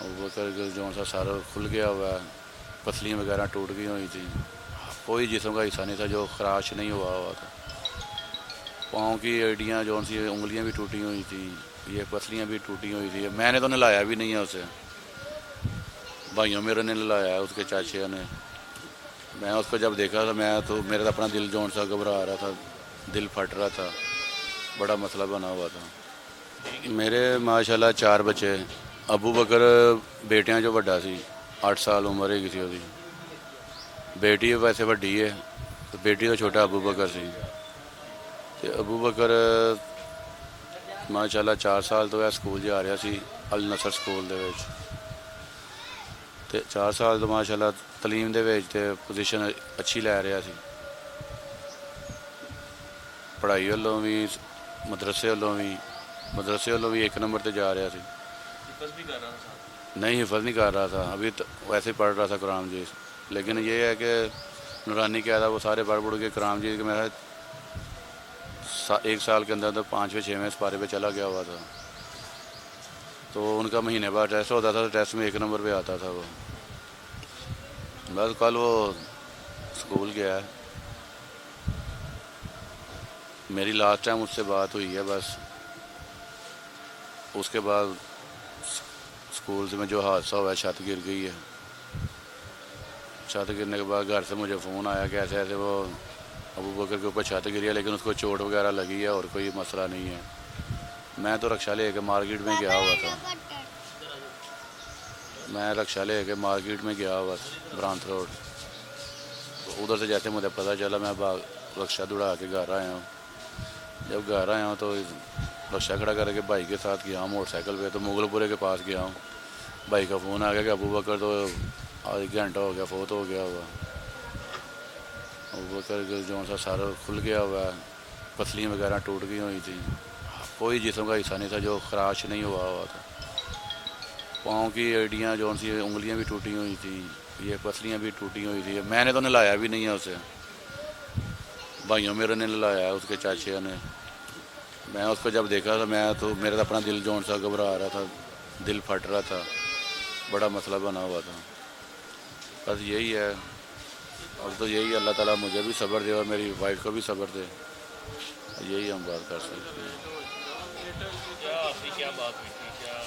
ابوبکر جو سا سر کھل گیا ہوا ہے، پسلیاں وغیرہ ٹوٹ گئی ہوئی تھیں، کوئی جسم کا حصہ نہیں تھا جو خراش نہیں ہوا ہوا تھا، پاؤں کی ایڑیاں جو سی انگلیاں بھی ٹوٹی ہوئی تھیں، یہ پسلیاں بھی ٹوٹی ہوئی تھیں، میں نے تو نہلایا بھی نہیں ہے اسے، بھائیوں میرے نے نہلایا ہے، اس کے چاچے نے۔ میں اس کو جب دیکھا تھا میں تو میرا اپنا دل جون سا گھبرا رہا تھا، دل پھٹ رہا تھا، بڑا مسئلہ بنا ہوا تھا۔ میرے ماشاءاللہ 4 بچے، ابوبکر بیٹیاں جو بڑا سی 8 سال عمر ہے کسی دی، بیٹی ویسے وڈی ہے، بیٹی تو چھوٹا ابوبکر سی، ابوبکر ماشاءاللہ 4 سال تو ہے سکول جا رہا سی النصر سکول دے وچ، تے 4 سال تو ماشاءاللہ تعلیم دے وچ تے پوزیشن اچھی لے رہا سی، پڑھائی والوں بھی مدرسے والوں بھی 1 نمبر تے جا رہا سی۔ حفظ بھی کر رہا تھا؟ نہیں حفظ نہیں کر رہا تھا، ابھی ویسے پڑھ رہا تھا قرآن مجید، لیکن یہ ہے کہ نورانی کیا تھا وہ سارے پڑھ کے قرآن مجید کے میرا 1 سال کے اندر تو 5ویں 6ویں سپارے پہ چلا گیا ہوا تھا، تو ان کا مہینے بعد ٹیسٹ ہوتا تھا، تو ٹیسٹ میں 1 نمبر پہ آتا تھا وہ۔ بس کل وہ سکول گیا ہے، میری لاسٹ ٹائم اس سے بات ہوئی ہے، بس اس کے بعد سکول سے میں جو حادثہ ہوا ہے، چھت گر گئی ہے، چھت گرنے کے بعد گھر سے مجھے فون آیا کہ ایسے ایسے وہ ابوبکر کے اوپر چھت گری ہے، لیکن اس کو چوٹ وغیرہ لگی ہے اور کوئی مسئلہ نہیں ہے۔ میں تو رکشہ لے کے مارکیٹ میں گیا ہوا تھا، برانت روڈ، ادھر سے جیسے مجھے پتہ چلا میں رکشہ دوڑا کے گھر آیا ہوں، جب گھر آیا ہوں تو رکشہ کھڑا کر کے بھائی کے ساتھ گیا ہوں موٹر سائیکل پہ، تو مغل پورے کے پاس گیا ہوں، بھائی کا فون آ گیا کہ ابوبکر تو 1 گھنٹہ ہو گیا فوت ہو گیا ہوا۔ ابوبکر جو سا سر کھل گیا ہوا ہے، پسلیاں وغیرہ ٹوٹ گئی ہوئی تھیں، کوئی جسم کا حصہ نہیں تھا جو خراش نہیں ہوا ہوا تھا، پاؤں کی ایڑیاں جو سی انگلیاں بھی ٹوٹی ہوئی تھیں، یہ پسلیاں بھی ٹوٹی ہوئی تھیں، میں نے تو نہلایا بھی نہیں ہے اسے، بھائیوں میرے نے نہلایا ہے، اس کے چاچے نے۔ میں اس کو جب دیکھا تھا میں تو میرا اپنا دل جون سا گھبرا رہا تھا، دل پھٹ رہا تھا، بڑا مسئلہ بنا ہوا تھا۔ بس یہی ہے، اب تو یہی اللہ تعالیٰ مجھے بھی صبر دے اور میری وائف کو بھی صبر دے، یہی ہم بات کر سکتے ہیں۔ آپ کی کیا بات ہوئی تھی؟ کیا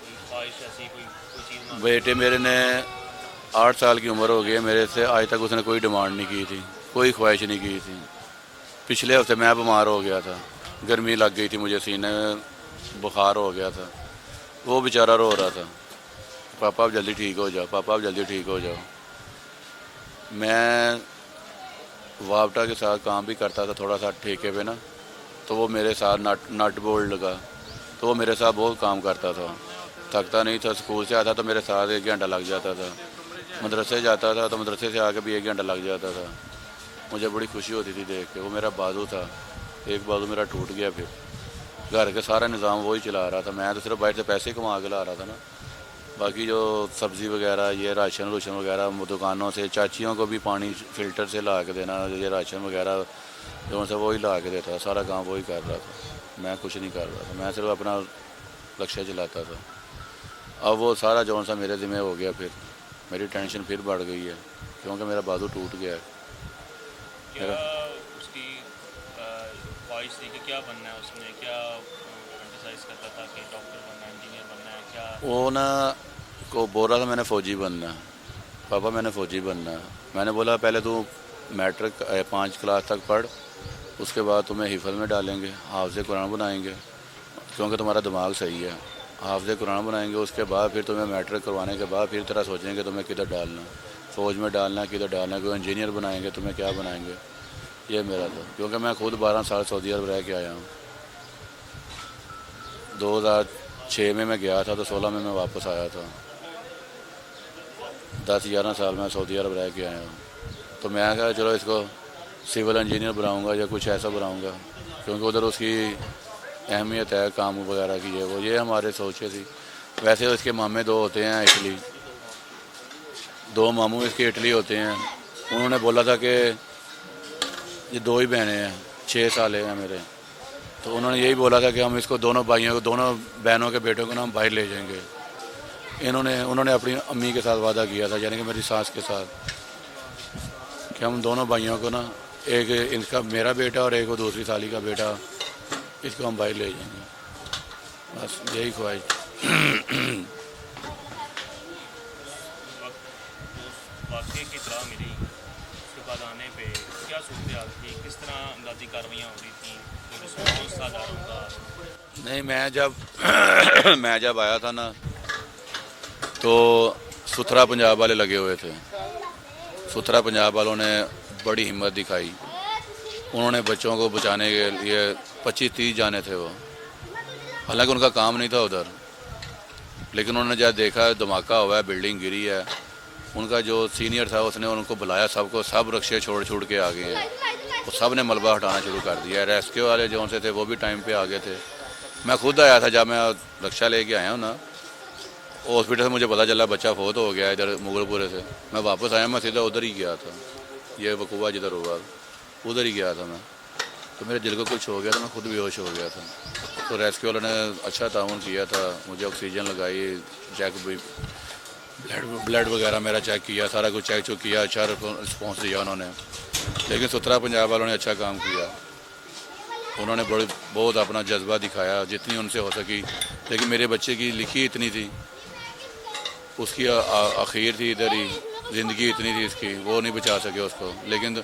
کوئی خواہش ایسی کوئی چیز؟ بیٹے میرے نے 8 سال کی عمر ہو گئی ہے میرے سے، آج تک اس نے کوئی ڈیمانڈ نہیں کی تھی، کوئی خواہش نہیں کی تھی۔ پچھلے ہفتے میں بیمار ہو گیا تھا، گرمی لگ گئی تھی مجھے، سینے میں بخار ہو گیا تھا، وہ بیچارہ رو رہا تھا، پاپا آپ جلدی ٹھیک ہو جاؤ، پاپا آپ جلدی ٹھیک ہو جاؤ۔ میں وابٹا کے ساتھ کام بھی کرتا تھا تھوڑا سا ٹھیکے پہ نا، تو وہ میرے ساتھ نٹ بولٹ لگا، تو وہ میرے ساتھ بہت کام کرتا تھا، تھکتا نہیں تھا، سکول سے آتا تو میرے ساتھ 1 گھنٹہ لگ جاتا تھا، مدرسے جاتا تھا تو مدرسے سے آ کے بھی 1 گھنٹہ لگ جاتا تھا، مجھے بڑی خوشی ہوتی تھی دیکھ کے۔ وہ میرا بازو تھا، ایک بازو میرا ٹوٹ گیا، پھر گھر کا سارا نظام وہی چلا رہا تھا، میں تو صرف باہر سے پیسے کما کے لا رہا تھا نا، باقی جو سبزی وغیرہ یہ راشن وغیرہ دکانوں سے، چاچیوں کو بھی پانی فلٹر سے لا کے دینا، یہ راشن وغیرہ جو سے وہی لا کے دیتا تھا، سارا کام وہی کر رہا تھا، میں کچھ نہیں کر رہا تھا، میں صرف اپنا رکشہ چلاتا تھا۔ اب وہ سارا جون سا میرے ذمہ ہو گیا، پھر میری ٹینشن پھر بڑھ گئی ہے کیونکہ میرا بازو ٹوٹ گیا ہے۔ کیا اس کی خواہش تھی کہ کیا بننا ہے؟ اس میں کیا فینٹیسائز کرتا تھا کہ ڈاکٹر بننا ہے، انجینئر بننا ہے، کیا؟ وہ نا کو بول رہا تھا میں نے فوجی بننا ہے، پاپا میں نے فوجی بننا ہے۔ میں نے بولا پہلے تو میٹرک 5 کلاس تک پڑھ، اس کے بعد تمہیں حفظ میں ڈالیں گے، حافظ قرآن بنائیں گے، کیونکہ تمہارا دماغ صحیح ہے، حافظ قرآن بنائیں گے، اس کے بعد پھر تمہیں میٹرک کروانے کے بعد پھر طرح سوچیں گے تمہیں کدھر ڈالنا ہے، فوج میں ڈالنا ہے کدھر ڈالنا ہے، کوئی انجینئر بنائیں گے تمہیں کیا بنائیں گے، یہ میرا تھا، کیونکہ میں خود 12 سال سعودی عرب رہ کے آیا ہوں۔ 2006 میں گیا تھا تو 16 میں واپس آیا تھا، 10-11 سال میں سعودی عرب رہ کے آیا ہوں، تو میں کہا چلو اس کو سول انجینئر بناؤں گا یا کچھ ایسا بناؤں گا، کیونکہ ادھر اس کی اہمیت ہے کام وغیرہ کی، یہ ہمارے سوچے تھی۔ ویسے اس کے مامے 2 ہوتے ہیں اٹلی، 2 ماموں اس کے اٹلی ہوتے ہیں، انہوں نے بولا تھا کہ یہ 2 ہی بہنیں ہیں، 6 سال ہیں میرے، تو انہوں نے یہی بولا تھا کہ ہم اس کو دونوں بھائیوں کو، دونوں بہنوں کے بیٹوں کو نا ہم باہر لے جائیں گے، انہوں نے اپنی امی کے ساتھ وعدہ کیا تھا، یعنی کہ میری ساس کے ساتھ، کہ ہم دونوں بھائیوں کو نا، ایک ان کا میرا بیٹا اور ایک وہ دوسری سالی کا بیٹا، اس کو ہم باہر لے جائیں گے، بس یہی خواہش۔ اس واقعے کی اطلاع ملی، اس کے بعد آنے پہ کیا صورتحال تھی، کس طرح امدادی کارروائیاں ہو رہی تھیں، کوئی رسپانس تھا اداروں کا؟ نہیں، میں جب آیا تھا نا تو ستھرا پنجاب والے لگے ہوئے تھے، ستھرا پنجاب والوں نے بڑی ہمت دکھائی، انہوں نے بچوں کو بچانے کے لیے 25-30 جانے تھے وہ، حالانکہ ان کا کام نہیں تھا ادھر، لیکن انہوں نے جب دیکھا دھماکہ ہوا ہے، بلڈنگ گری ہے، ان کا جو سینئر تھا اس نے ان کو بلایا، سب رکشے چھوڑ کے آ گئے ہیں، وہ سب نے ملبہ ہٹانا شروع کر دیا ہے۔ ریسکیو والے جو سے تھے وہ بھی ٹائم پہ آ گئے تھے، میں خود آیا تھا، جب میں رکشہ لے کے آیا ہوں نا ہاسپٹل سے، مجھے پتا چلا بچہ فوت ہو گیا ادھر مغل پورے سے، میں واپس آیا، میں سیدھا ادھر ہی گیا تھا، یہ وقوع جدھر ہوا ادھر ہی گیا تھا میں، تو میرے دل کو کچھ ہو گیا تھا، میں خود بے ہوش ہو گیا تھا، تو ریسکیو والوں نے اچھا تعاون کیا تھا، مجھے آکسیجن لگائی، چیک بھی بلڈ وغیرہ میرا چیک کیا، سارا کچھ چیک کیا، اچھا رسپانس دیا انہوں نے، لیکن ستھرا پنجاب والوں نے اچھا کام کیا، انہوں نے بہت اپنا جذبہ دکھایا جتنی ان سے ہو سکی، لیکن میرے بچے کی لکھی اتنی تھی، اس کی آخیر تھی ادھر ہی، زندگی اتنی تھی اس کی، وہ نہیں بچا سکے اس کو، لیکن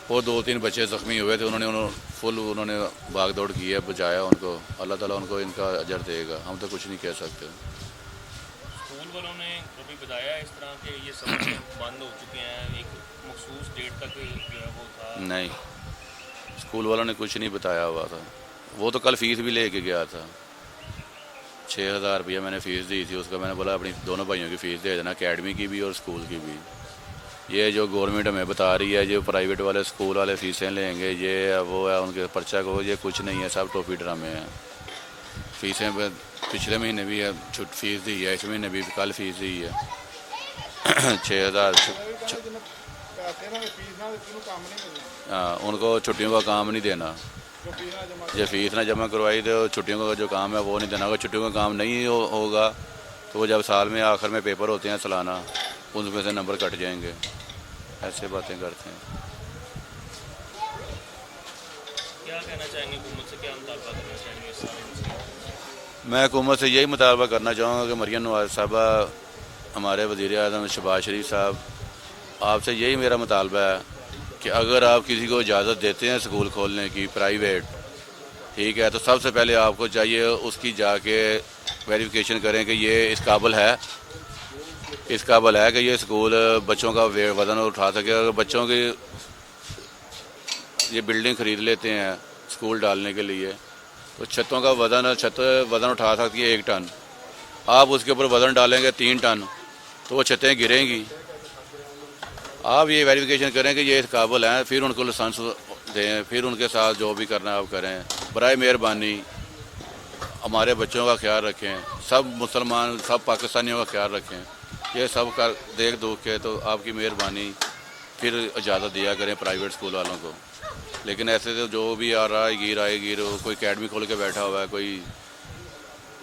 وہ 2-3 بچے زخمی ہوئے تھے، انہوں نے بھاگ دوڑ کی ہے، بچایا ان کو، اللہ تعالیٰ ان کو ان کا اجر دے گا، ہم تو کچھ نہیں کہہ سکتے۔ اسکول والوں نے کبھی بتایا اس طرح کہ یہ سبق بند ہو چکے ہیں، ایک مخصوص ڈیٹ تک جو ہے وہ تھا؟ نہیں، اسکول والوں نے کچھ نہیں بتایا ہوا تھا، وہ تو کل فیس بھی لے کے گیا تھا، 6,000 روپیہ میں نے فیس دی تھی اس کا، میں نے بولا اپنی دونوں بھائیوں کی فیس دے دینا، اکیڈمی کی بھی اور اسکول کی بھی، یہ جو گورنمنٹ ہمیں بتا رہی ہے جو پرائیویٹ والے اسکول والے فیسیں لیں گے، یہ ہے وہ ہے، ان کے پرچہ کو، یہ کچھ نہیں ہے، سب ٹوپی ڈرامے ہیں، فیسیں پچھلے مہینے بھی ہے فیس دی ہے، اس مہینے بھی کل فیس دی ہے 6,000۔ ہاں، ان کو چھٹیوں کا کام نہیں دینا، یہ فیس نہ جمع کروائی تو چھٹیوں کا جو کام ہے وہ نہیں دینا، اگر چھٹیوں کا کام نہیں ہوگا تو وہ جب سال میں آخر میں پیپر ہوتے ہیں سالانہ، ان میں سے نمبر کٹ جائیں گے، ایسے باتیں کرتے ہیں۔ کیا کہنا چاہیں گے حکومت سے، کیا مطالبہ کرنا چاہیں گے اس سارے مسئلے؟ میں حکومت سے یہی مطالبہ کرنا چاہوں گا کہ مریم نواز صاحبہ، ہمارے وزیر اعظم شہباز شریف صاحب، آپ سے یہی میرا مطالبہ ہے کہ اگر آپ کسی کو اجازت دیتے ہیں اسکول کھولنے کی پرائیویٹ، ٹھیک ہے، تو سب سے پہلے آپ کو چاہیے اس کی جا کے ویریفیکیشن کریں کہ یہ اس قابل ہے کہ یہ اسکول بچوں کا وزن اٹھا سکے، اگر بچوں کی یہ بلڈنگ خرید لیتے ہیں اسکول ڈالنے کے لیے تو چھتوں کا چھت وزن اٹھا سکتی ہے 1 ٹن، آپ اس کے اوپر وزن ڈالیں گے 3 ٹن تو وہ چھتیں گریں گی، آپ یہ ویریفیکیشن کریں کہ یہ اس قابل ہیں، پھر ان کو لائسنس دیں، پھر ان کے ساتھ جو بھی کرنا ہے آپ کریں، برائے مہربانی ہمارے بچوں کا خیال رکھیں، سب مسلمان سب پاکستانیوں کا خیال رکھیں، یہ سب کا دیکھ دکھ کے تو آپ کی مہربانی پھر اجازت دیا کریں پرائیویٹ اسکول والوں کو، لیکن ایسے تو جو بھی آئے گیر کوئی اکیڈمی کھول کے بیٹھا ہوا ہے، کوئی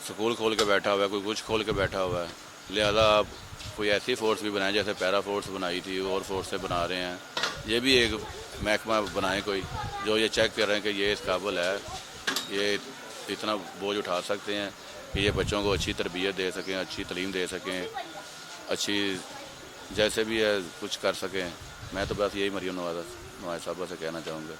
اسکول کھول کے بیٹھا ہوا ہے، کوئی کچھ کھول کے بیٹھا ہوا ہے، لہذا آپ کوئی ایسی فورس بھی بنائیں جیسے پیرا فورس بنائی تھی اور فورس سے بنا رہے ہیں، یہ بھی ایک محکمہ بنائیں کوئی جو یہ چیک کر رہے ہیں کہ یہ اس قابل ہے، یہ اتنا بوجھ اٹھا سکتے ہیں کہ یہ بچوں کو اچھی تربیت دے سکیں، اچھی تعلیم دے سکیں، اچھی جیسے بھی ہے کچھ کر سکیں۔ میں تو بس یہی مریم نواز صاحبہ سے کہنا چاہوں گا۔